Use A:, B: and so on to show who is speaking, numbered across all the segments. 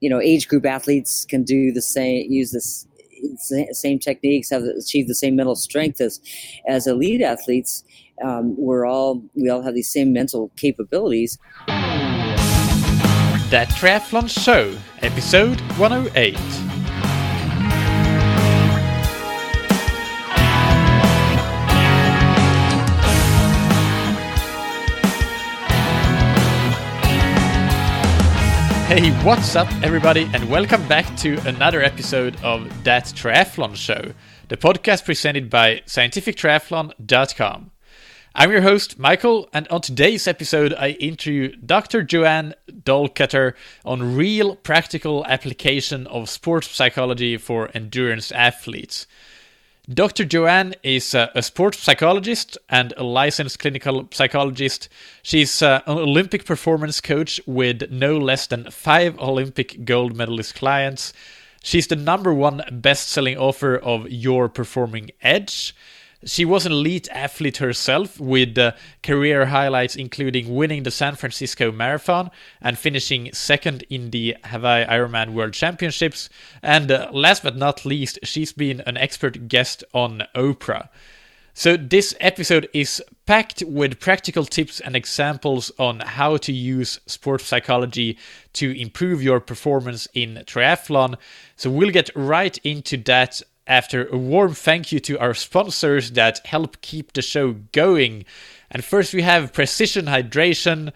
A: age group athletes can do the same, use this same techniques, achieve the same mental strength as elite athletes. We all have these same mental capabilities.
B: That Triathlon Show, episode 108. Hey, what's up everybody, and welcome back to another episode of That Triathlon Show, the podcast presented by scientifictriathlon.com. I'm your host, Michael, and on today's episode I interview Dr. JoAnn Dahlkoetter on real practical application of sports psychology for endurance athletes. Dr. JoAnn is a sports psychologist and a licensed clinical psychologist. She's an Olympic performance coach with no less than 5 Olympic gold medalist clients. She's the #1 best-selling author of Your Performing Edge. She was an elite athlete herself, with career highlights including winning the San Francisco Marathon and finishing second in the Hawaii Ironman World Championships. And last but not least, she's been an expert guest on Oprah. So this episode is packed with practical tips and examples on how to use sports psychology to improve your performance in triathlon. So we'll get right into that after a warm thank you to our sponsors that help keep the show going. And first we have Precision Hydration.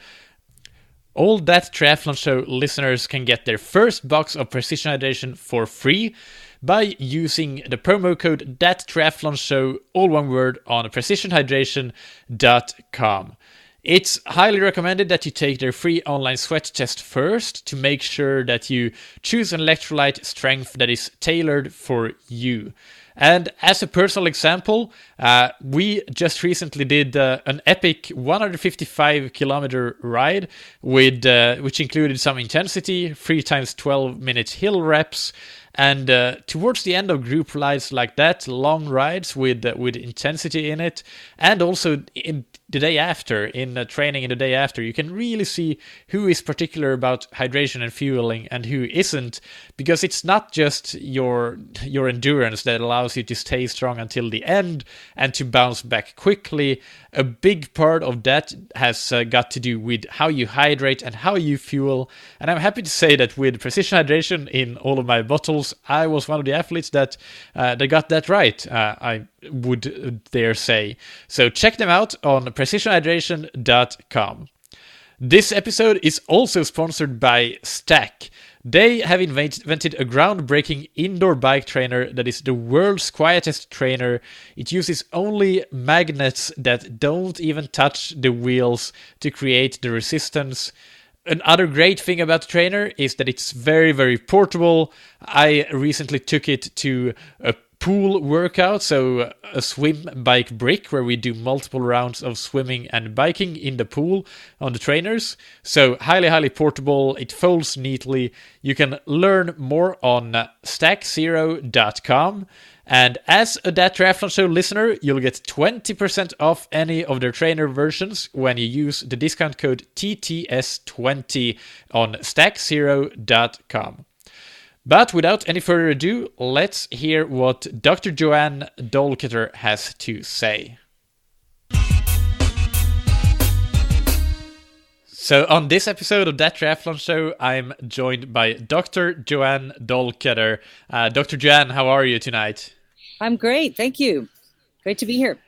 B: All That Triathlon Show listeners can get their first box of Precision Hydration for free by using the promo code ThatTriathlonShow, all one word, on precisionhydration.com. It's highly recommended that you take their free online sweat test first to make sure that you choose an electrolyte strength that is tailored for you. And as a personal example, we just recently did an epic 155-kilometer ride with which included some intensity, 3 times 12-minute hill reps. And towards the end of group rides like that, long rides with intensity in it, and also in the day after, in training in the day after, you can really see who is particular about hydration and fueling and who isn't, because it's not just your endurance that allows you to stay strong until the end and to bounce back quickly. A big part of that has got to do with how you hydrate and how you fuel. And I'm happy to say that with Precision Hydration in all of my bottles, I was one of the athletes that got that right, I would dare say. So check them out on precisionhydration.com. This episode is also sponsored by Stack. They have invented a groundbreaking indoor bike trainer that is the world's quietest trainer. It uses only magnets that don't even touch the wheels to create the resistance. Another great thing about the trainer is that it's very, very portable. I recently took it to a pool workout, so a swim bike brick where we do multiple rounds of swimming and biking in the pool on the trainers. So highly portable. It folds neatly. You can learn more on stackzero.com. And as a That Triathlon Show listener, you'll get 20% off any of their trainer versions when you use the discount code TTS20 on stackzero.com. But without any further ado, let's hear what Dr. JoAnn Dahlkoetter has to say. So on this episode of That Triathlon Show, I'm joined by Dr. JoAnn Dahlkoetter. Dr. JoAnn, how are you tonight?
A: I'm great, thank you. Great to be here.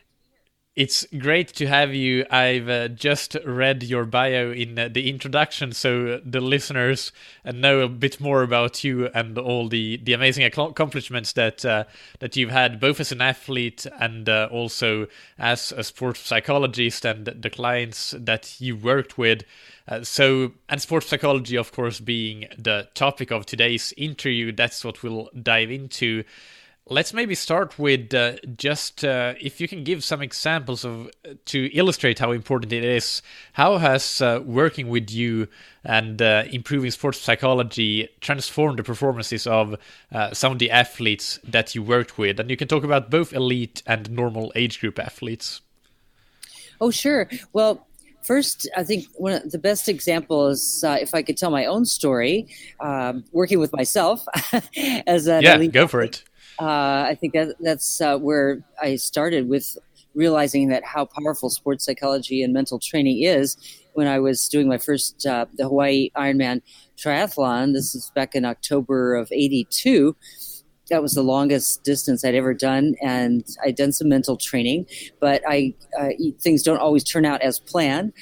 B: It's great to have you. I've just read your bio in the introduction, so the listeners know a bit more about you and all the amazing accomplishments that you've had, both as an athlete and also as a sports psychologist, and the clients that you worked with. And sports psychology, of course, being the topic of today's interview, that's what we'll dive into. Let's maybe start with if you can give some examples to illustrate how important it is. How has working with you and improving sports psychology transformed the performances of some of the athletes that you worked with? And you can talk about both elite and normal age group athletes.
A: Oh, sure. Well, First, I think one of the best examples, if I could tell my own story, working with myself as an
B: Yeah,
A: elite
B: go for
A: athlete,
B: it.
A: I think that's where I started with realizing that how powerful sports psychology and mental training is. When I was doing my first the Hawaii Ironman triathlon, this is back in October of '82. That was the longest distance I'd ever done, and I'd done some mental training, but things don't always turn out as planned.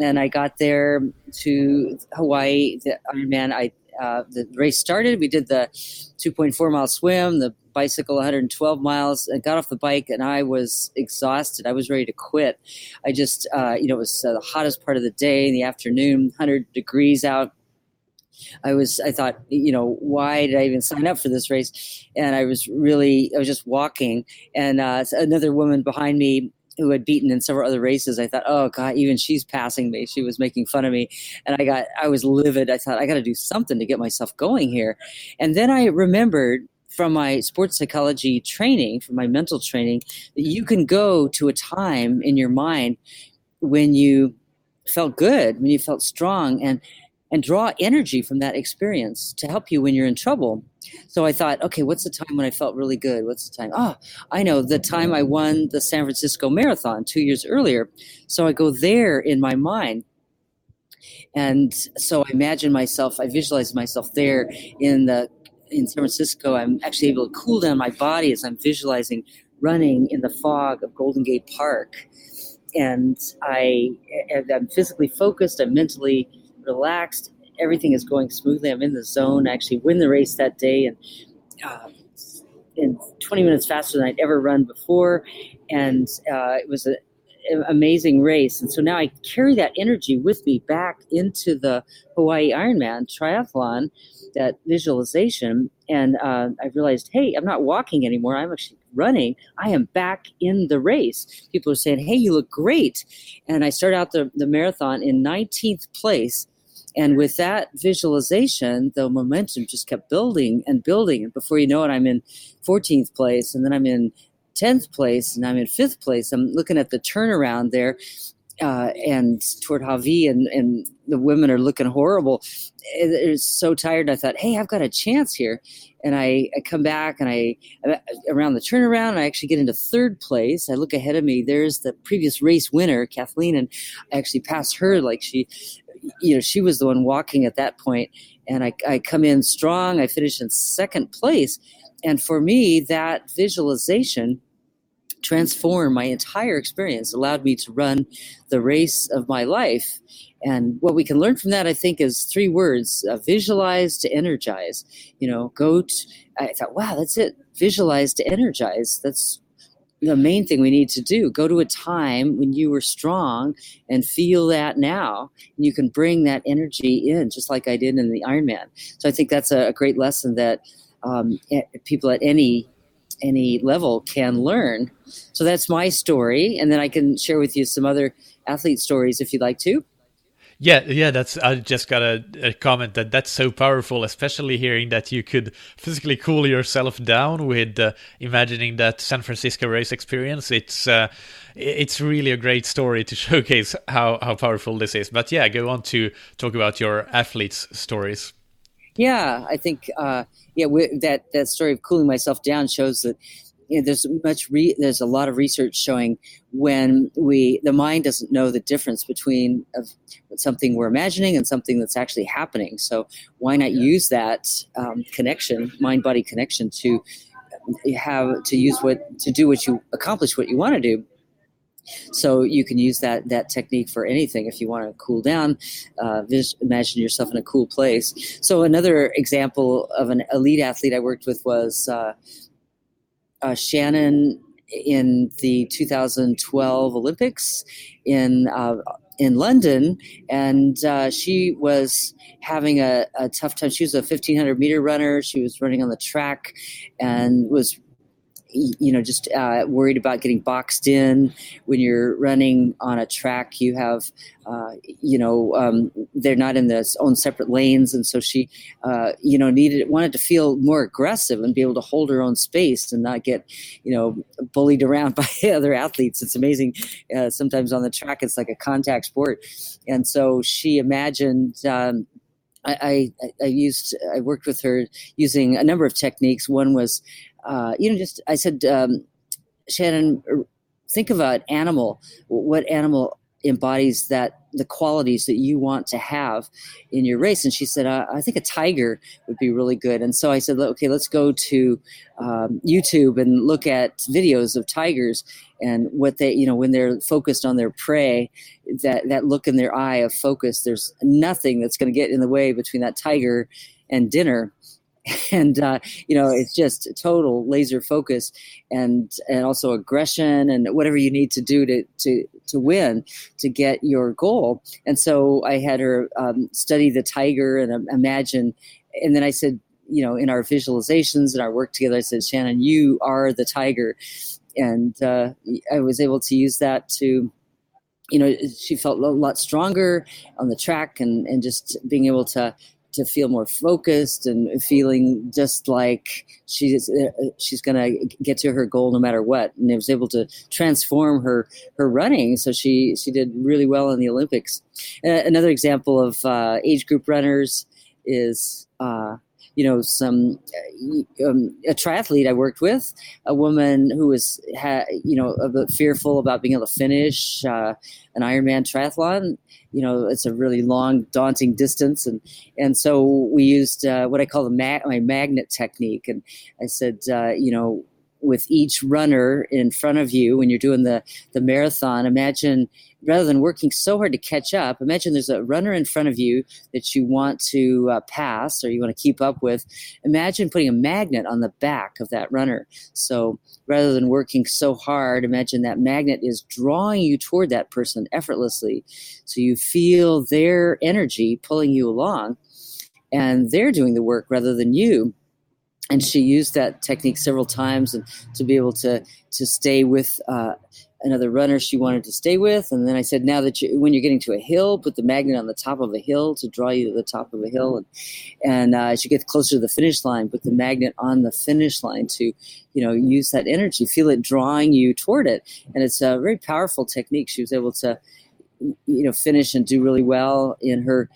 A: And I got there to Hawaii, the Ironman. The race started. We did the 2.4 mile swim, the bicycle 112 miles. I got off the bike and I was exhausted. I was ready to quit. I just, it was the hottest part of the day in the afternoon, 100 degrees out. I thought, why did I even sign up for this race? And I was just walking, and another woman behind me who had beaten in several other races, I thought, oh God, even she's passing me. She was making fun of me. And I was livid. I thought, I got to do something to get myself going here. And then I remembered from my sports psychology training, from my mental training, that you can go to a time in your mind when you felt good, when you felt strong, and draw energy from that experience to help you when you're in trouble. So I thought, okay, what's the time when I felt really good? What's the time? Oh, I know, the time I won the San Francisco Marathon 2 years earlier. So I go there in my mind. And so I visualize myself there in San Francisco. I'm actually able to cool down my body as I'm visualizing running in the fog of Golden Gate Park. And I'm physically focused, I'm mentally relaxed. Everything is going smoothly. I'm in the zone. I actually win the race that day, and in 20 minutes faster than I'd ever run before. And it was an amazing race. And so now I carry that energy with me back into the Hawaii Ironman triathlon, that visualization. And I realized, hey, I'm not walking anymore. I'm actually running. I am back in the race. People are saying, hey, you look great. And I started out the marathon in 19th place. And with that visualization, the momentum just kept building and building. And before you know it, I'm in 14th place, and then I'm in 10th place, and I'm in 5th place. I'm looking at the turnaround there and toward Hawi, and the women are looking horrible. They're so tired. I thought, hey, I've got a chance here. And I come back, and I around the turnaround, and I actually get into 3rd place. I look ahead of me. There's the previous race winner, Kathleen, and I actually pass her like she was the one walking at that point. And I come in strong. I finish in 2nd place. And for me, that visualization transformed my entire experience, allowed me to run the race of my life. And what we can learn from that, I think, is 3 words: visualize to energize. I thought, wow, that's it. Visualize to energize. That's the main thing we need to do. Go to a time when you were strong and feel that now. And you can bring that energy in, just like I did in the Ironman. So I think that's a great lesson that people at any level can learn. So that's my story. And then I can share with you some other athlete stories if you'd like to.
B: Yeah. That's. I just got a comment that's so powerful, especially hearing that you could physically cool yourself down with imagining that San Francisco race experience. It's really a great story to showcase how powerful this is. But yeah, go on to talk about your athletes' stories.
A: Yeah, I think that story of cooling myself down shows that there's a lot of research showing when the mind doesn't know the difference between something we're imagining and something that's actually happening. So why not use that connection, mind-body connection, to accomplish what you want to do. So you can use that technique for anything. If you want to cool down, imagine yourself in a cool place. So another example of an elite athlete I worked with was Shannon in the 2012 Olympics in London, and she was having a tough time. She was a 1,500 meter runner. She was running on the track and was just worried about getting boxed in. When you're running on a track, you have, they're not in their own separate lanes. And so she, wanted to feel more aggressive and be able to hold her own space and not get, bullied around by other athletes. It's amazing. Sometimes on the track, it's like a contact sport. And so she imagined, I worked with her using a number of techniques. One was, I said, Shannon, think of an animal. What animal embodies the qualities that you want to have in your race? And she said, I think a tiger would be really good. And so I said, okay, let's go to YouTube and look at videos of tigers and what they, when they're focused on their prey, that look in their eye of focus. There's nothing that's going to get in the way between that tiger and dinner. And it's just total laser focus and also aggression and whatever you need to do to win, to get your goal. And so I had her study the tiger and imagine. And then I said, in our visualizations and our work together, I said, Shannon, you are the tiger. And I was able to use that to, she felt a lot stronger on the track and just being able to feel more focused and feeling just like she's going to get to her goal no matter what. And it was able to transform her running. So she did really well in the Olympics. Another example of age group runners is, a triathlete I worked with, a woman who was, a bit fearful about being able to finish an Ironman triathlon. It's a really long, daunting distance. And so we used what I call my magnet technique. And I said, with each runner in front of you, when you're doing the marathon, imagine, rather than working so hard to catch up, imagine there's a runner in front of you that you want to pass or you want to keep up with. Imagine putting a magnet on the back of that runner. So rather than working so hard, imagine that magnet is drawing you toward that person effortlessly. So you feel their energy pulling you along and they're doing the work rather than you. And she used that technique several times and to be able to stay with another runner she wanted to stay with. And then I said, now that when you're getting to a hill, put the magnet on the top of a hill to draw you to the top of a hill. And as you get closer to the finish line, put the magnet on the finish line to, use that energy, feel it drawing you toward it. And it's a very powerful technique. She was able to, finish and do really well in her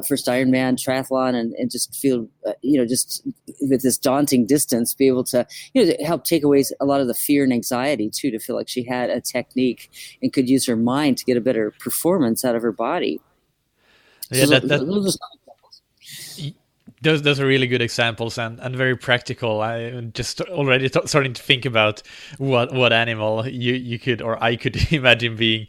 A: first Ironman triathlon and just feel, just with this daunting distance, be able to, to help take away a lot of the fear and anxiety too, to feel like she had a technique and could use her mind to get a better performance out of her body.
B: Yeah,
A: So
B: those are really good examples and very practical. I just already starting to think about what animal you could or I could imagine being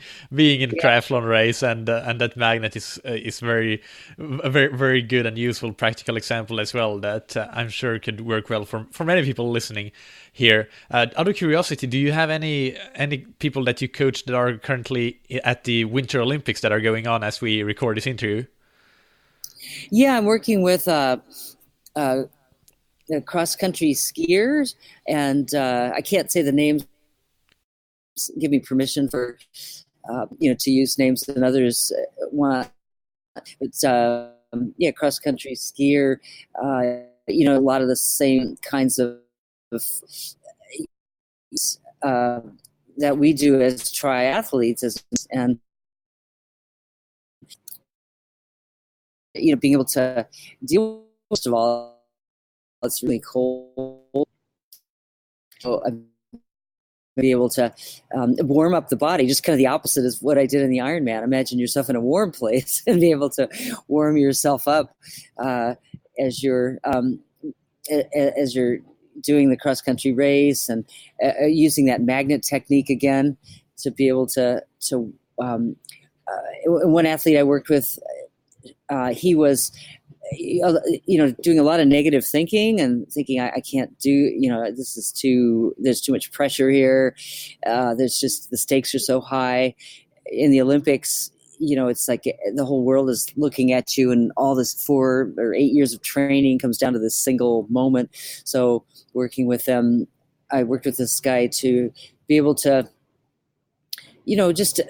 B: in a triathlon race, and that magnet is very very good and useful practical example as well that I'm sure could work well for many people listening here. Out of curiosity, do you have any people that you coach that are currently at the Winter Olympics that are going on as we record this interview?
A: Yeah, I'm working with cross-country skiers, and I can't say the names. Give me permission for to use names that others want. It's cross-country skier. A lot of the same kinds of that we do as triathletes, and being able to deal. First of all, it's really cold. So be able to warm up the body, just kind of the opposite is what I did in the Ironman. Imagine yourself in a warm place and be able to warm yourself up as you're doing the cross country race, and using that magnet technique again to be able to. One athlete I worked with, he was, doing a lot of negative thinking and thinking I can't do, there's too much pressure here. There's just, the stakes are so high in the Olympics. It's like the whole world is looking at you, and all this 4 or 8 years of training comes down to this single moment. So working with them, I worked with this guy to be able to, just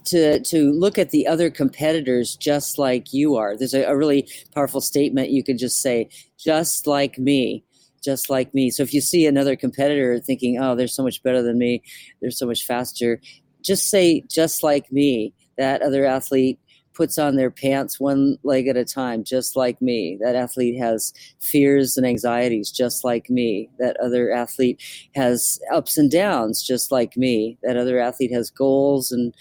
A: to look at the other competitors just like you are. There's a really powerful statement you could just say, just like me, just like me. So if you see another competitor thinking, oh, they're so much better than me, they're so much faster, just say, just like me. That other athlete puts on their pants one leg at a time, just like me. That athlete has fears and anxieties, just like me. That other athlete has ups and downs, just like me. That other athlete has goals and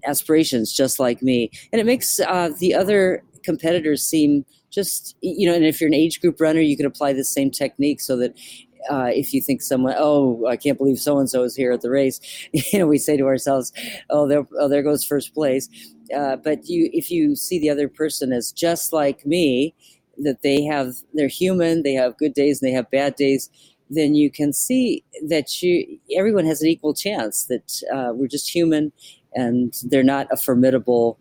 A: aspirations, just like me. And it makes the other competitors seem just, and if you're an age group runner, you can apply the same technique so that if you think someone, oh, I can't believe so and so is here at the race, we say to ourselves, there goes first place. But if you see the other person as just like me, that they're human, they have good days and they have bad days, then you can see that everyone has an equal chance. That we're just human, and they're not a formidable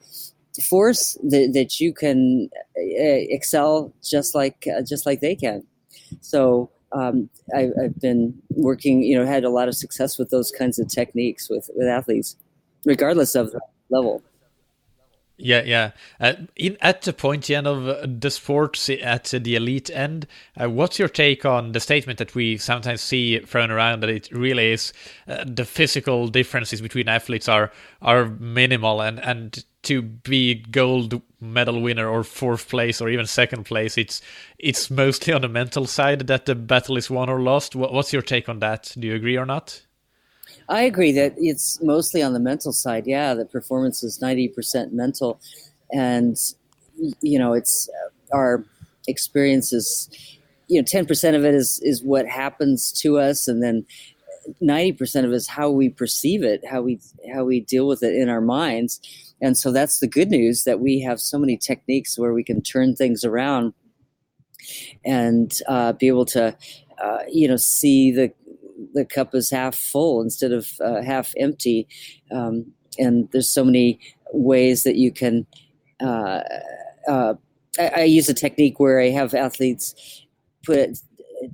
A: force. That you can excel just like they can. So I've been working, had a lot of success with those kinds of techniques with athletes, regardless of the level.
B: Yeah, yeah. At the pointy end of the sports, at the elite end, what's your take on the statement that we sometimes see thrown around that it really is the physical differences between athletes are minimal, and to be gold medal winner or fourth place or even second place, it's mostly on the mental side that the battle is won or lost. What's your take on that? Do you agree or not?
A: I agree that it's mostly on the mental side. Yeah, the performance is 90% mental, and it's our experiences. 10% of it is what happens to us, and then 90% of it is how we perceive it, how we deal with it in our minds. And so that's the good news, that we have so many techniques where we can turn things around and be able to, see the cup is half full instead of half empty. And there's so many ways that you can. Uh, uh, I use a technique where I have athletes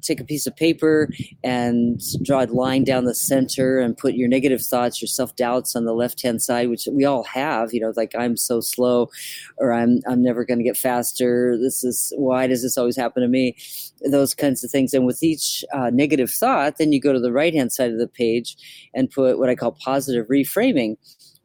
A: take a piece of paper and draw a line down the center and put your negative thoughts, your self-doubts on the left-hand side, which we all have, like I'm so slow, or I'm never going to get faster. Why does this always happen to me? Those kinds of things. And with each negative thought, then you go to the right-hand side of the page and put what I call positive reframing,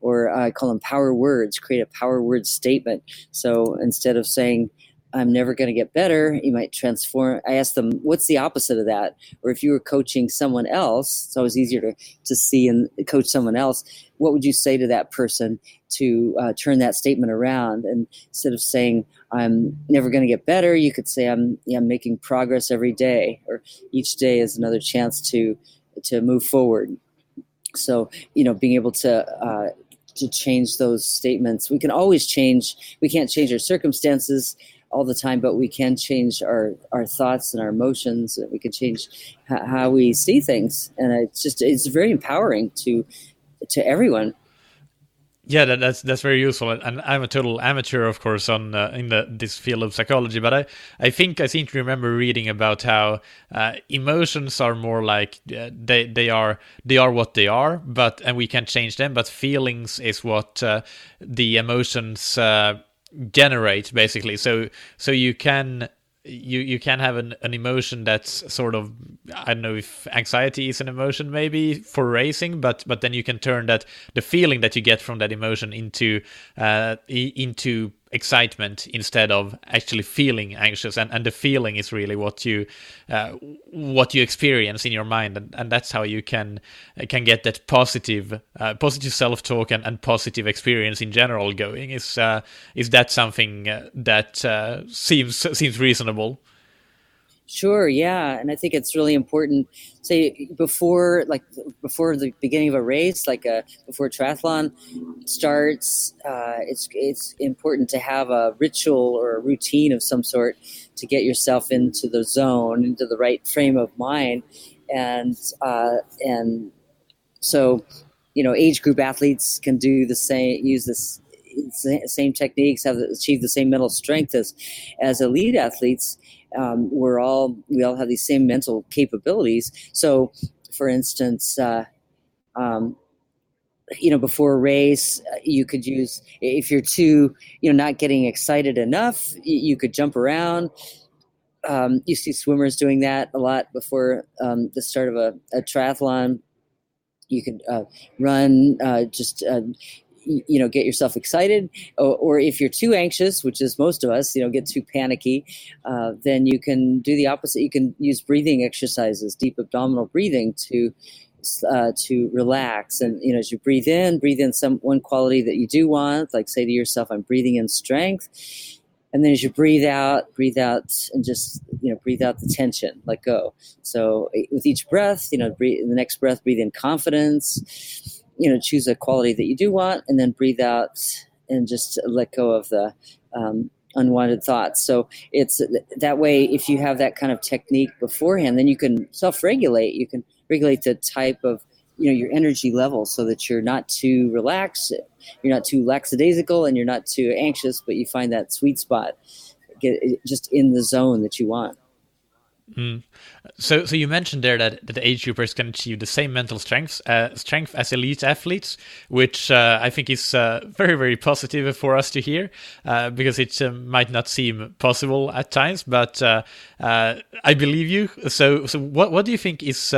A: or I call them power words. Create a power word statement. So instead of saying, I'm never going to get better, you might transform. I ask them, what's the opposite of that? Or if you were coaching someone else, it's always easier to see and coach someone else. What would you say to that person to turn that statement around? And instead of saying, I'm never going to get better, you could say, I'm making progress every day, or each day is another chance to move forward. So, being able to change those statements. We can always change. We can't change our circumstances all the time, but we can change our thoughts and our emotions. We can change how we see things, and it's very empowering to everyone.
B: Yeah, that's very useful, and I'm a total amateur, of course, on in this field of psychology. But I think I seem to remember reading about how emotions are more like they are what they are, and we can change them. But feelings is what the emotions generate, basically. So you can have an emotion that's sort of, I don't know if anxiety is an emotion maybe for racing, but then you can turn the feeling that you get from that emotion into excitement instead of actually feeling anxious, and the feeling is really what you experience in your mind, and that's how you can get that positive self-talk and positive experience in general going. Is that something that seems reasonable?
A: Sure, yeah, and I think it's really important. Say before the beginning of a race, before a triathlon starts, it's important to have a ritual or a routine of some sort to get yourself into the zone, into the right frame of mind, and so age group athletes can do the same. Use this same techniques, have achieved the same mental strength as elite athletes. We all have these same mental capabilities. So, for instance, before a race, you could use, if you're too, not getting excited enough, you could jump around. You see swimmers doing that a lot before the start of a triathlon. You could run, get yourself excited, or if you're too anxious, which is most of us, get too panicky, then you can do the opposite. You can use breathing exercises, deep abdominal breathing to relax. And as you breathe in one quality that you do want, like say to yourself, I'm breathing in strength. And then as you breathe out and just breathe out the tension, let go. So with each breath, breathe in the next breath, breathe in confidence, choose a quality that you do want, and then breathe out and just let go of the unwanted thoughts. So it's that way. If you have that kind of technique beforehand, then you can self-regulate. You can regulate the type of your energy level so that you're not too relaxed, you're not too lackadaisical, and you're not too anxious, but you find that sweet spot, get just in the zone that you want.
B: So you mentioned there that the age groupers can achieve the same mental strength as elite athletes, which I think is very, very positive for us to hear, because it might not seem possible at times, but I believe you. So what do you think is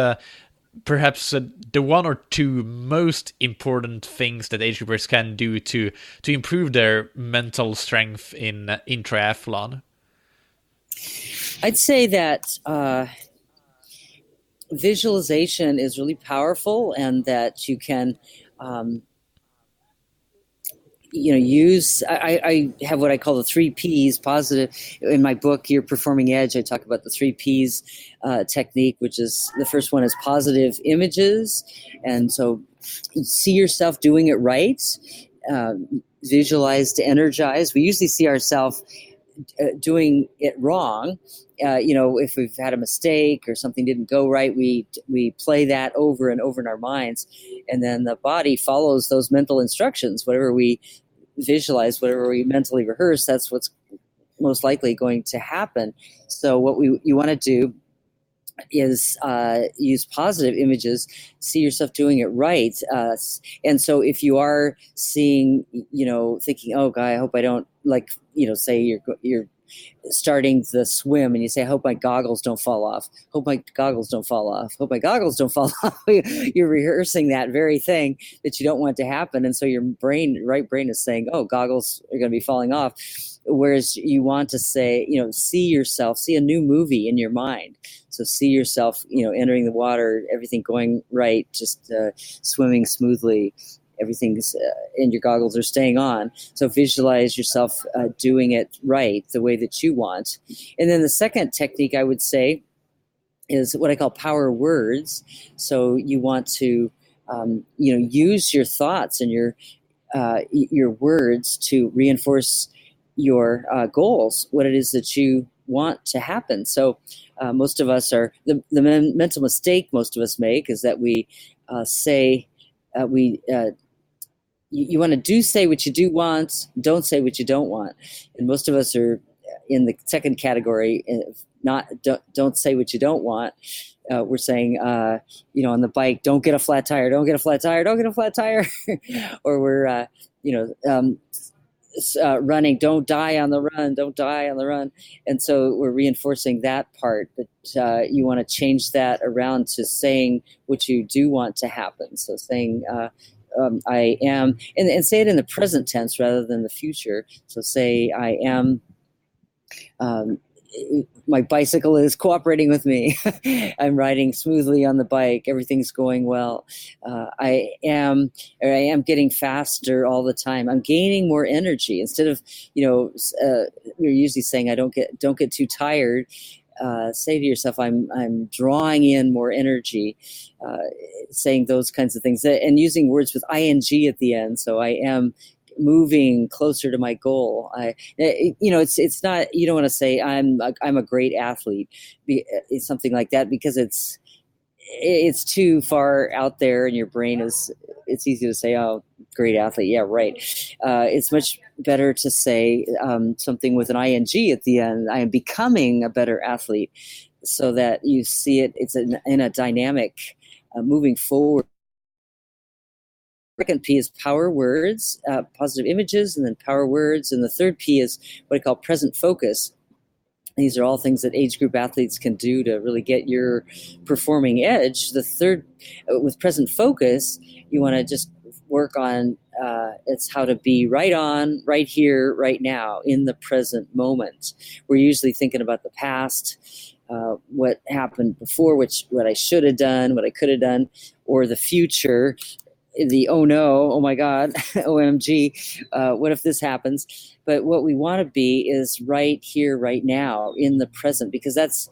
B: perhaps the one or two most important things that age groupers can do to improve their mental strength in triathlon?
A: I'd say that visualization is really powerful, and that you can use, I have what I call the 3 Ps, positive. In my book, Your Performing Edge, I talk about the 3 Ps technique, which is, the first one is positive images. And so see yourself doing it right, visualize to energize. We usually see ourselves doing it wrong. If we've had a mistake or something didn't go right, we play that over and over in our minds, and then the body follows those mental instructions. Whatever we visualize, whatever we mentally rehearse, that's what's most likely going to happen. So what you want to do is use positive images, see yourself doing it right. And so if you are seeing, thinking, oh God, I hope I don't, say you're starting the swim and you say, I hope my goggles don't fall off. Hope my goggles don't fall off. Hope my goggles don't fall off. You're rehearsing that very thing that you don't want to happen. And so your right brain is saying, oh, goggles are going to be falling off. Whereas you want to say, see a new movie in your mind. So see yourself, entering the water, everything going right, just swimming smoothly. Everything's and your goggles are staying on. So visualize yourself doing it right, the way that you want. And then the second technique I would say is what I call power words. So you want to, use your thoughts and your words to reinforce your goals, what it is that you want to happen. So most of us are, the mental mistake most of us make is that we say, you want to say what you do want, don't say what you don't want. And most of us are in the second category, don't say what you don't want. We're saying, on the bike, don't get a flat tire, don't get a flat tire, don't get a flat tire. Or we're, running, don't die on the run, don't die on the run. And so we're reinforcing that part, but you want to change that around to saying what you do want to happen. So saying, I am, and say it in the present tense rather than the future. So say, I am, my bicycle is cooperating with me. I'm riding smoothly on the bike. Everything's going well. I am getting faster all the time. I'm gaining more energy. Instead of, you're usually saying, I don't get too tired. Say to yourself, I'm drawing in more energy, saying those kinds of things, and using words with ing at the end. So I am moving closer to my goal. It's not, you don't want to say I'm a great athlete, it's something like that, because it's too far out there, and your brain is. It's easy to say, "Oh, great athlete." Yeah, right. It's much better to say something with an ing at the end. I am becoming a better athlete, so that you see it. It's in a dynamic, moving forward. Second P is power words, positive images, and then power words. And the third P is what I call present focus. These are all things that age group athletes can do to really get your performing edge. The third, with present focus, you want to just work on it's how to be right on, right here, right now, in the present moment. We're usually thinking about the past, what happened before, what I should have done, what I could have done, or the future, the oh no, oh my God, OMG, what if this happens? But what we want to be is right here, right now, in the present, because that's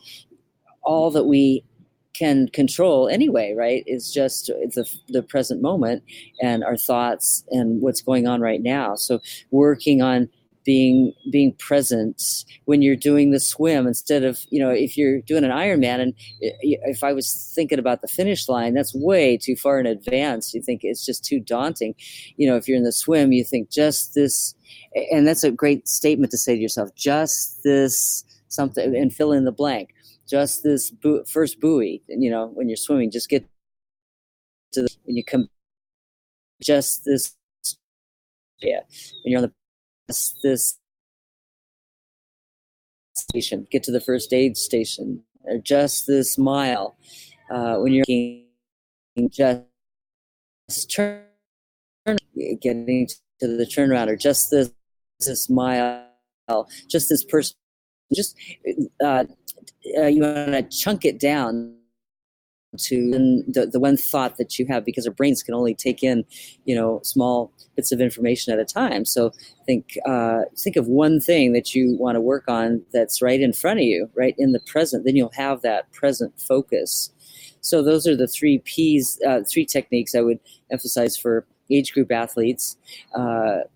A: all that we can control anyway, right? It's just the present moment and our thoughts and what's going on right now. So working on being present when you're doing the swim, instead of, if you're doing an Ironman, and if I was thinking about the finish line, that's way too far in advance. You think it's just too daunting. If you're in the swim, you think just this, and that's a great statement to say to yourself, just this something, and fill in the blank. Just this first buoy, when you're swimming, just get to when you come, just this, yeah, when you're on this station, get to the first aid station, or just this mile, when you're just turn, getting to the turnaround, or just this mile, just this person, just you want to chunk it down to the one thought that you have, because our brains can only take in small bits of information at a time. So think of one thing that you want to work on that's right in front of you, right in the present. Then you'll have that present focus. So those are the three P's, three techniques I would emphasize for age group athletes: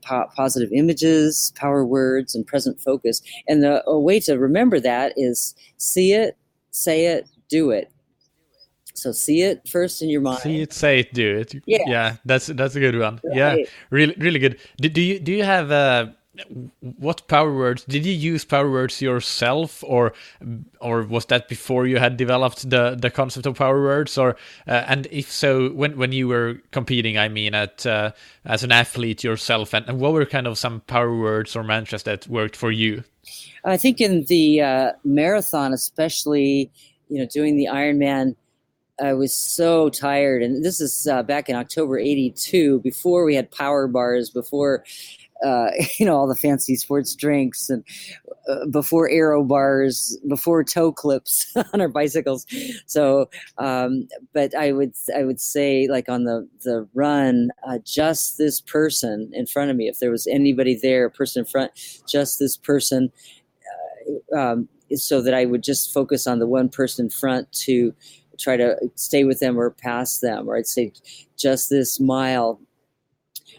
A: positive images, power words, and present focus. And a way to remember that is see it, say it, do it. So see it first in your mind.
B: See it, say it, do it.
A: Yeah.
B: Yeah, that's a good one.
A: Right.
B: Yeah, really good. Do you have what power words did you use? Power words yourself, or was that before you had developed the concept of power words? Or and if so, when you were competing, I mean, at as an athlete yourself, and what were kind of some power words or mantras that worked for you?
A: I think in the marathon, especially, doing the Ironman, I was so tired. And this is back in October '82, before we had power bars, before all the fancy sports drinks, and before aero bars, before toe clips on our bicycles. So, but I would say, like on the run, just this person in front of me. If there was anybody there, a person in front, just this person, so that I would just focus on the one person in front to try to stay with them or pass them. Or I'd say just this mile.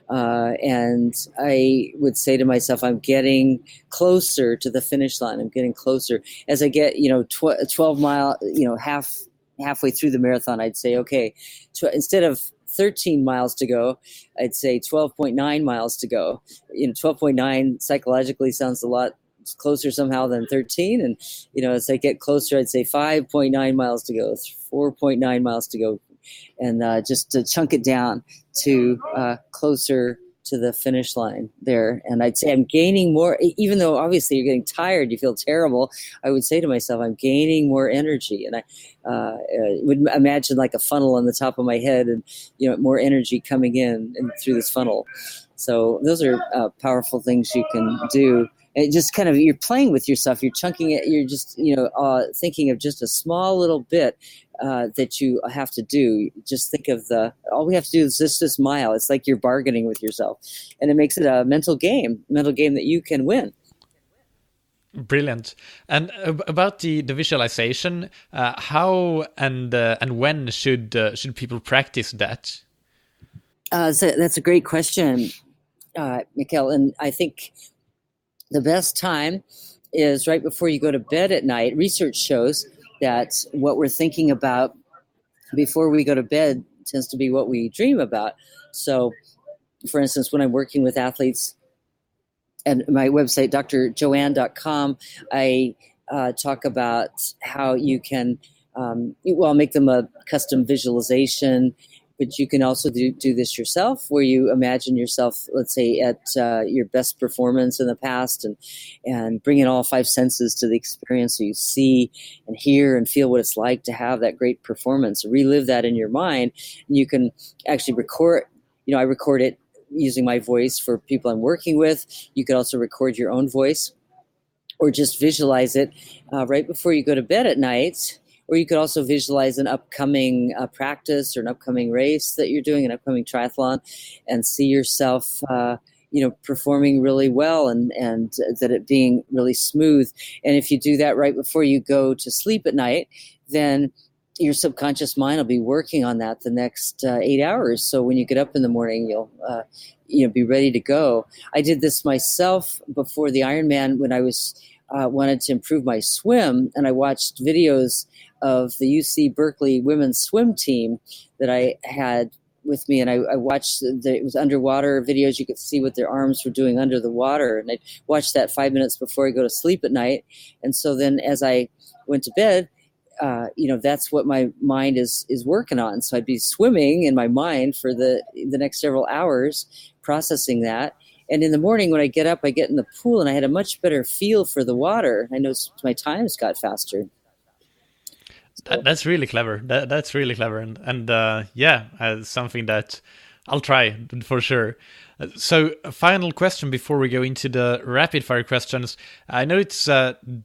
A: And I would say to myself, I'm getting closer to the finish line. I'm getting closer. As I get, 12 mile, halfway through the marathon, I'd say, okay, instead of 13 miles to go, I'd say 12.9 miles to go. 12.9 psychologically sounds a lot closer somehow than 13. And, as I get closer, I'd say 5.9 miles to go, 4.9 miles to go. And just to chunk it down to closer to the finish line there. And I'd say I'm gaining more, even though obviously you're getting tired, you feel terrible. I would say to myself, I'm gaining more energy. And I would imagine like a funnel on the top of my head, and, more energy coming in and through this funnel. So those are powerful things you can do. It just kind of, you're playing with yourself, you're chunking it, you're just, thinking of just a small little bit that you have to do. Just think of all we have to do is just this mile. It's like you're bargaining with yourself, and it makes it a mental game that you can win.
B: Brilliant. And about the visualization, how and when should people practice that?
A: So that's a great question, Mikkel. And I think the best time is right before you go to bed at night. Research shows that what we're thinking about before we go to bed tends to be what we dream about. So, for instance, when I'm working with athletes, and my website, drjoann.com, I talk about how you can, make them a custom visualization, but you can also do this yourself, where you imagine yourself, let's say, at your best performance in the past, and bring in all five senses to the experience, so you see and hear and feel what it's like to have that great performance. Relive that in your mind, and you can actually record. I record it using my voice for people I'm working with. You could also record your own voice, or just visualize it right before you go to bed at night. Or you could also visualize an upcoming practice or an upcoming race that you're doing, an upcoming triathlon, and see yourself, performing really well, and that it being really smooth. And if you do that right before you go to sleep at night, then your subconscious mind will be working on that the next 8 hours. So when you get up in the morning, you'll be ready to go. I did this myself before the Ironman when I was wanted to improve my swim, and I watched videos of the UC Berkeley women's swim team that I had with me, and I watched it was underwater videos. You could see what their arms were doing under the water, and I watched that 5 minutes before I go to sleep at night. And so then as I went to bed, that's what my mind is working on. So I'd be swimming in my mind for the next several hours, processing that. And in the morning when I get up, I get in the pool, and I had a much better feel for the water. I noticed my times got faster.
B: That's really clever. That's really clever, and something that I'll try for sure. So, a final question before we go into the rapid fire questions. I know it's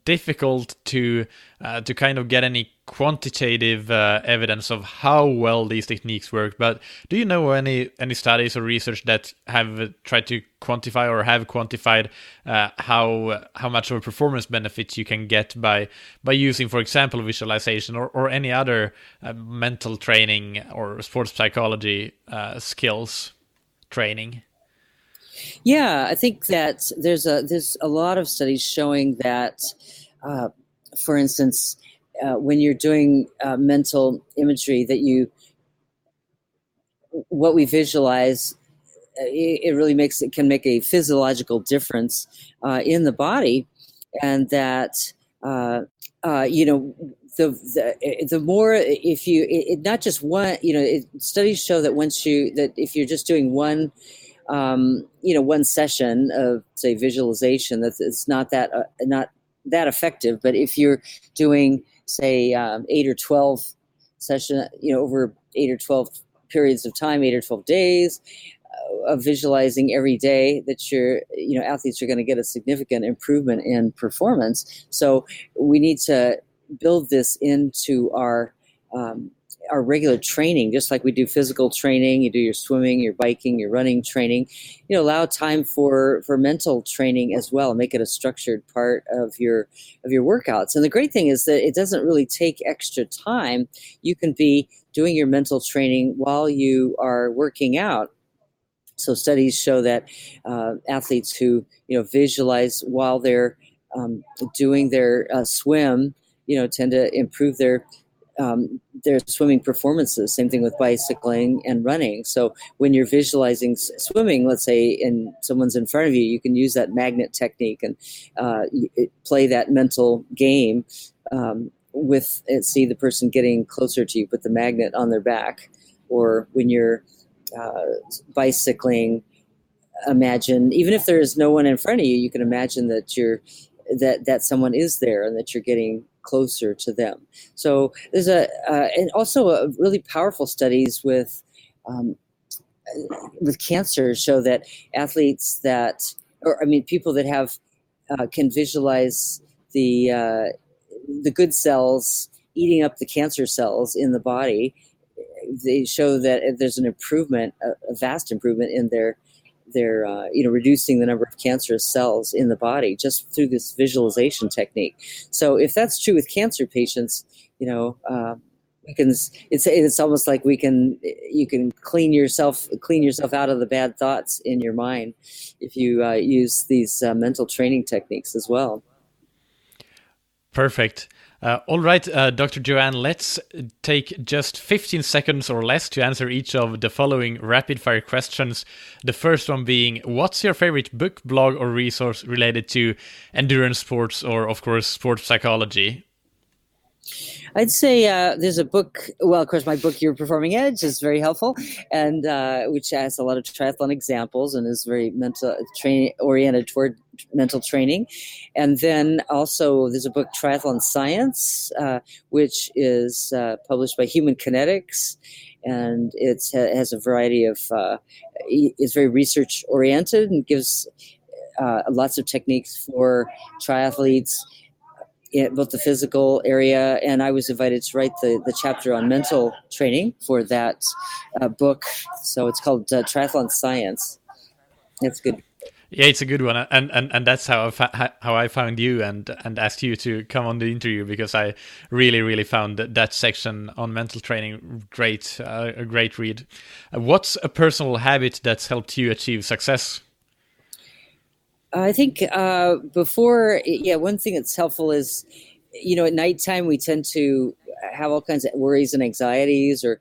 B: difficult to kind of get any quantitative evidence of how well these techniques work, but do you know any studies or research that have tried to quantify or have quantified how much of a performance benefit you can get by using, for example, visualization or any other mental training or sports psychology skills training?
A: Yeah, I think that there's a lot of studies showing that, for instance, when you're doing mental imagery, that what we visualize, it really can make a physiological difference in the body, and that the more, if you not just one, studies show that if you're just doing one one session of, say, visualization, that it's not that effective. But if you're doing, say, 8 or 12 session, over 8 or 12 periods of time, 8 or 12 days of visualizing every day, that athletes are going to get a significant improvement in performance. So we need to build this into our regular training, just like we do physical training. You do your swimming, your biking, your running training. Allow time for mental training as well. Make it a structured part of your workouts. And the great thing is that it doesn't really take extra time. You can be doing your mental training while you are working out. So studies show that athletes who visualize while they're doing their swim, tend to improve their swimming performances. Same thing with bicycling and running. So when you're visualizing swimming, let's say, and someone's in front of you, you can use that magnet technique and play that mental game with, see the person getting closer to you, put the magnet on their back. Or when you're bicycling, imagine, even if there is no one in front of you, you can imagine that someone is there and that you're getting closer to them. So there's and also a really powerful studies with cancer show that athletes people that have can visualize the good cells eating up the cancer cells in the body. They show that there's an improvement, a vast improvement in their reducing the number of cancerous cells in the body just through this visualization technique. So if that's true with cancer patients, it's almost like you can clean yourself out of the bad thoughts in your mind if you use these mental training techniques as well.
B: Perfect. All right, Dr. JoAnn, let's take just 15 seconds or less to answer each of the following rapid-fire questions. The first one being, what's your favorite book, blog, or resource related to endurance sports or, of course, sports psychology?
A: I'd say there's a book. Well, of course, my book "Your Performing Edge" is very helpful, and which has a lot of triathlon examples and is very mental oriented toward mental training. And then also there's a book "Triathlon Science," which is published by Human Kinetics, and it has a variety of. It's very research oriented and gives lots of techniques for triathletes in both the physical area, and I was invited to write the chapter on mental training for that book. So it's called Triathlon Science. That's good.
B: Yeah, it's a good one, and that's how I found you and asked you to come on the interview, because I really found that section on mental training great, a great read. What's a personal habit that's helped you achieve success?
A: I think one thing that's helpful is, at nighttime we tend to have all kinds of worries and anxieties, or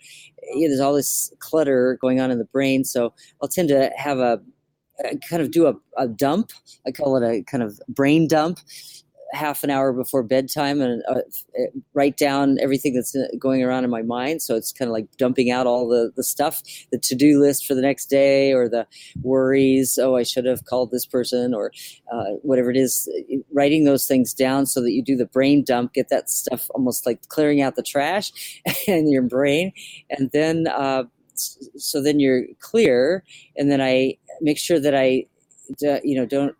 A: there's all this clutter going on in the brain. So I'll tend to have do a dump. I call it a kind of brain dump, half an hour before bedtime, and write down everything that's going around in my mind. So it's kind of like dumping out all the stuff, the to-do list for the next day, or the worries. Oh, I should have called this person, or whatever it is. Writing those things down so that you do the brain dump, get that stuff almost like clearing out the trash in your brain. And then, so then you're clear. And then I make sure that I don't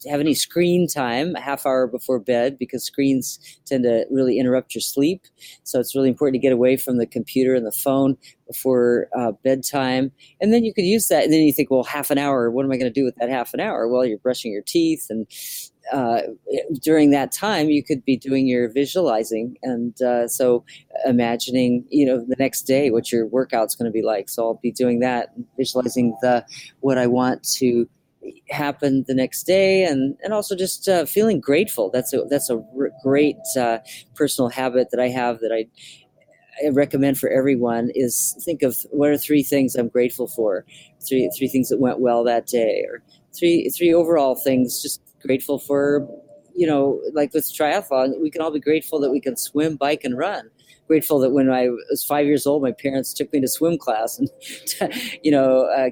A: have any screen time a half hour before bed, because screens tend to really interrupt your sleep. So it's really important to get away from the computer and the phone before bedtime. And then you could use that. And then you think, well, half an hour, what am I going to do with that half an hour? Well, you're brushing your teeth, and during that time you could be doing your visualizing, and so imagining the next day what your workout's going to be like. So I'll be doing that, visualizing what I want to happen the next day, and also just feeling grateful. That's a great personal habit that I have, that I recommend for everyone, is think of what are 3 things I'm grateful for, three things that went well that day, or three overall things just grateful for. Like with triathlon, we can all be grateful that we can swim, bike, and run. Grateful that when I was 5 years old, my parents took me to swim class and,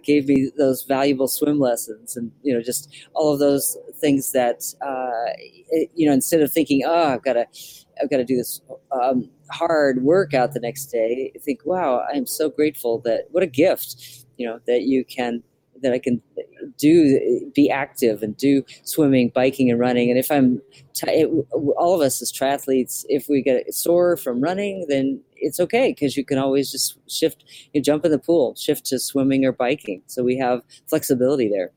A: gave me those valuable swim lessons, and, just all of those things that, instead of thinking, oh, I've got to do this hard workout the next day, think, wow, I'm so grateful what a gift, that I can be active and do swimming, biking, and running. And if all of us as triathletes, if we get sore from running, then it's okay, because you can always just shift, jump in the pool, shift to swimming or biking. So we have flexibility there.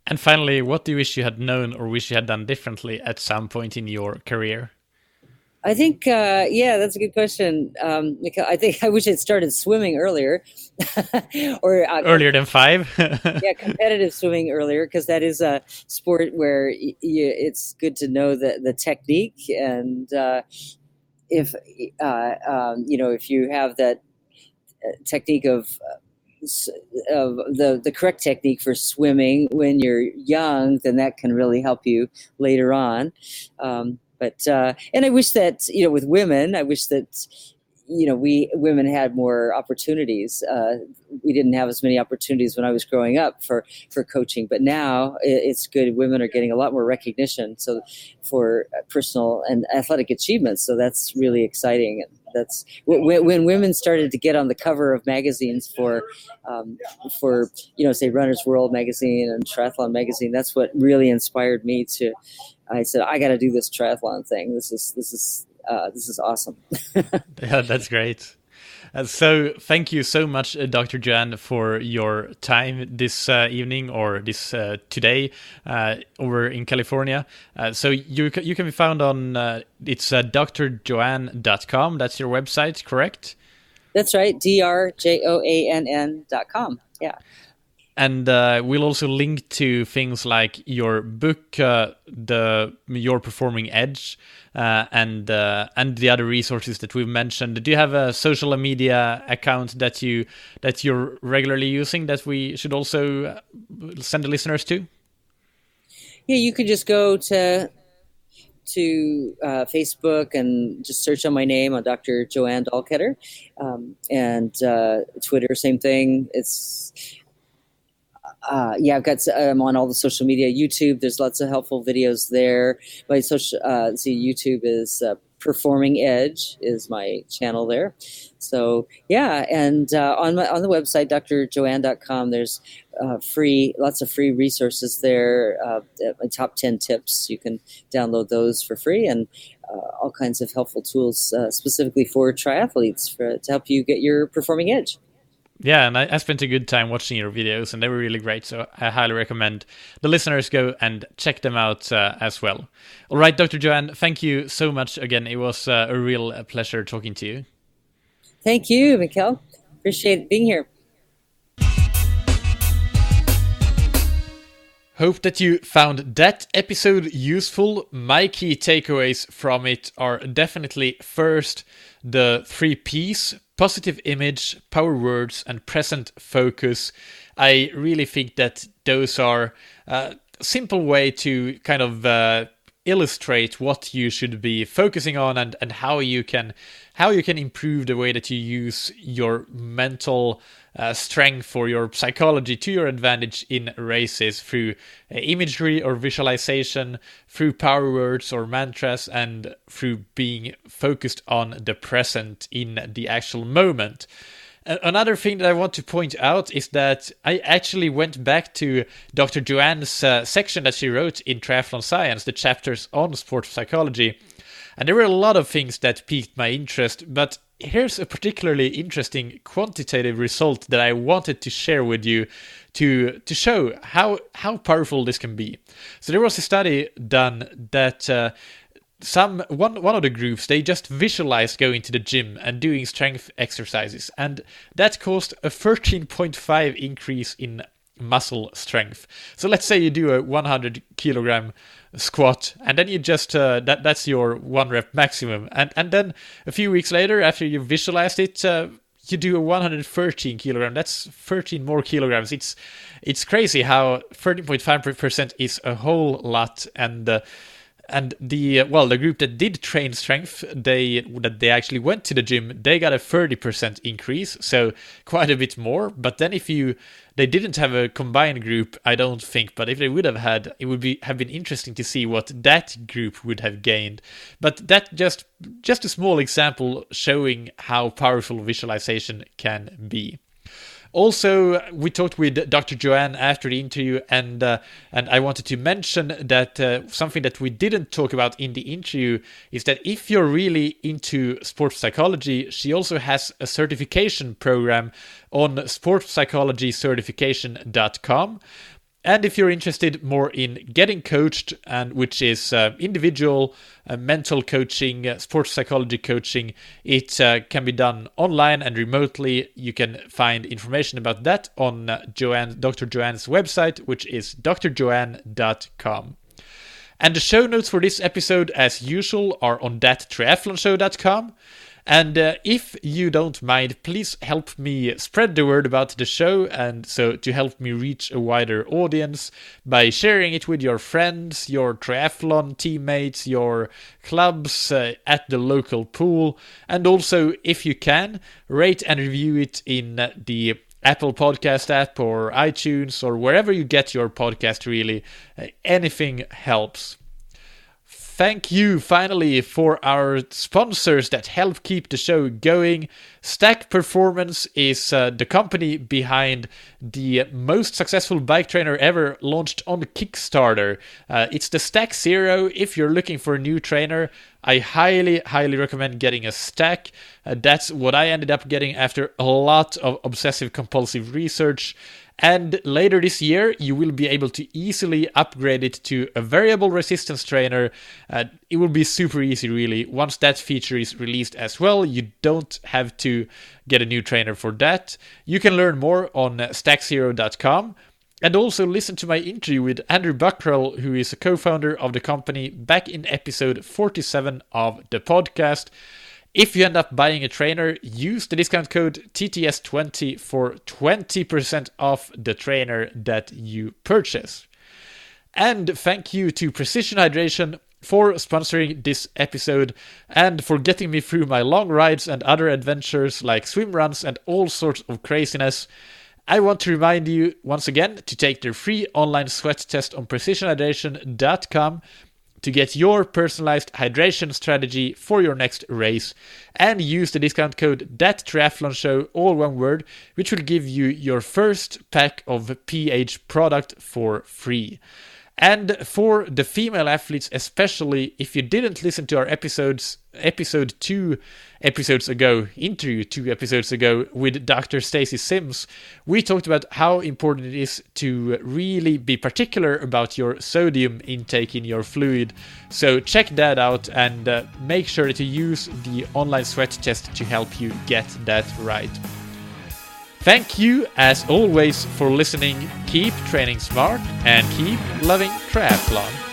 B: And finally, what do you wish you had known or wish you had done differently at some point in your career?
A: I think, that's a good question. I think I wish I'd started swimming earlier, or
B: earlier than 5.
A: Yeah, competitive swimming earlier, because that is a sport where it's good to know the technique, and if you have that technique of the correct technique for swimming when you're young, then that can really help you later on. And I wish that, with women, I wish that, women had more opportunities. We didn't have as many opportunities when I was growing up for coaching, but now it's good. Women are getting a lot more recognition, so for personal and athletic achievements. So that's really exciting. That's when women started to get on the cover of magazines for say Runner's World magazine and Triathlon magazine. That's what really inspired me to. I said, I got to do this triathlon thing. This is awesome.
B: Yeah, that's great. So thank you so much, Dr. JoAnn, for your time this evening, or this today over in California. So you can be found on it's drjoann.com. That's your website, correct?
A: That's right. drjoann.com. Yeah.
B: And we'll also link to things like your book, Your Performing Edge, and the other resources that we've mentioned. Do you have a social media account that you're regularly using that we should also send the listeners to?
A: Yeah, you could just go to Facebook and just search on my name, on Dr. JoAnn Dahlkoetter, and Twitter, same thing. It's I'm on all the social media. YouTube, there's lots of helpful videos there. My YouTube is Performing Edge is my channel there. So yeah, and on the website drjoann.com, there's lots of free resources there. My top 10 tips, you can download those for free, and all kinds of helpful tools specifically for triathletes to help you get your performing edge.
B: Yeah, and I spent a good time watching your videos, and they were really great, so I highly recommend the listeners go and check them out as well. All right, Dr. JoAnn, thank you so much again. It was a real pleasure talking to you.
A: Thank you, Mikkel. Appreciate being here.
B: Hope that you found that episode useful. My key takeaways from it are definitely first, the 3 Ps: positive image, power words, and present focus. I really think that those are a simple way to kind of illustrate what you should be focusing on and how you can improve the way that you use your mental strength or your psychology to your advantage in races through imagery or visualization, through power words or mantras, and through being focused on the present in the actual moment. Another thing that I want to point out is that I actually went back to Dr. JoAnn's section that she wrote in Triathlon Science, the chapters on sports psychology, and there were a lot of things that piqued my interest, but here's a particularly interesting quantitative result that I wanted to share with you to show how powerful this can be. So there was a study done that one of the groups, they just visualized going to the gym and doing strength exercises, and that caused a 13.5 increase in muscle strength. So let's say you do a 100 kilogram squat, and then you just that's your 1 rep maximum, and then a few weeks later, after you visualized it, you do a 113 kilogram. That's 13 more kilograms. It's crazy how 13.5% is a whole lot. And the group that did train strength, they actually went to the gym, they got a 30% increase, so quite a bit more. But then they didn't have a combined group, I don't think, but if they would have had, it would have been interesting to see what that group would have gained. But that just a small example showing how powerful visualization can be. Also, we talked with Dr. JoAnn after the interview, and I wanted to mention that something that we didn't talk about in the interview is that if you're really into sports psychology, she also has a certification program on sportspsychologycertification.com. And if you're interested more in getting coached, and which is individual mental coaching, sports psychology coaching, it can be done online and remotely. You can find information about that on Dr. JoAnn's website, which is drjoann.com. And the show notes for this episode, as usual, are on thattriathlonshow.com. And if you don't mind, please help me spread the word about the show, and so to help me reach a wider audience by sharing it with your friends, your triathlon teammates, your clubs at the local pool, and also, if you can, rate and review it in the Apple Podcast app or iTunes or wherever you get your podcast, really. Anything helps. Thank you, finally, for our sponsors that help keep the show going. Stack Performance is the company behind the most successful bike trainer ever launched on Kickstarter. It's the Stack Zero. If you're looking for a new trainer, I highly, highly recommend getting a Stack. That's what I ended up getting after a lot of obsessive-compulsive research. And later this year, you will be able to easily upgrade it to a variable resistance trainer. It will be super easy, really. Once that feature is released as well, you don't have to get a new trainer for that. You can learn more on stackzero.com. And also listen to my interview with Andrew Buckroll, who is a co-founder of the company, back in episode 47 of the podcast. If you end up buying a trainer, use the discount code TTS20 for 20% off the trainer that you purchase. And thank you to Precision Hydration for sponsoring this episode and for getting me through my long rides and other adventures like swim runs and all sorts of craziness. I want to remind you once again to take their free online sweat test on precisionhydration.com to get your personalized hydration strategy for your next race, and use the discount code THATTRIATHLONSHOW, all one word, which will give you your first pack of PH product for free. And for the female athletes especially, if you didn't listen to our interview 2 episodes ago with Dr. Stacy Sims, we talked about how important it is to really be particular about your sodium intake in your fluid. So check that out and make sure to use the online sweat test to help you get that right. Thank you, as always, for listening. Keep training smart and keep loving triathlon.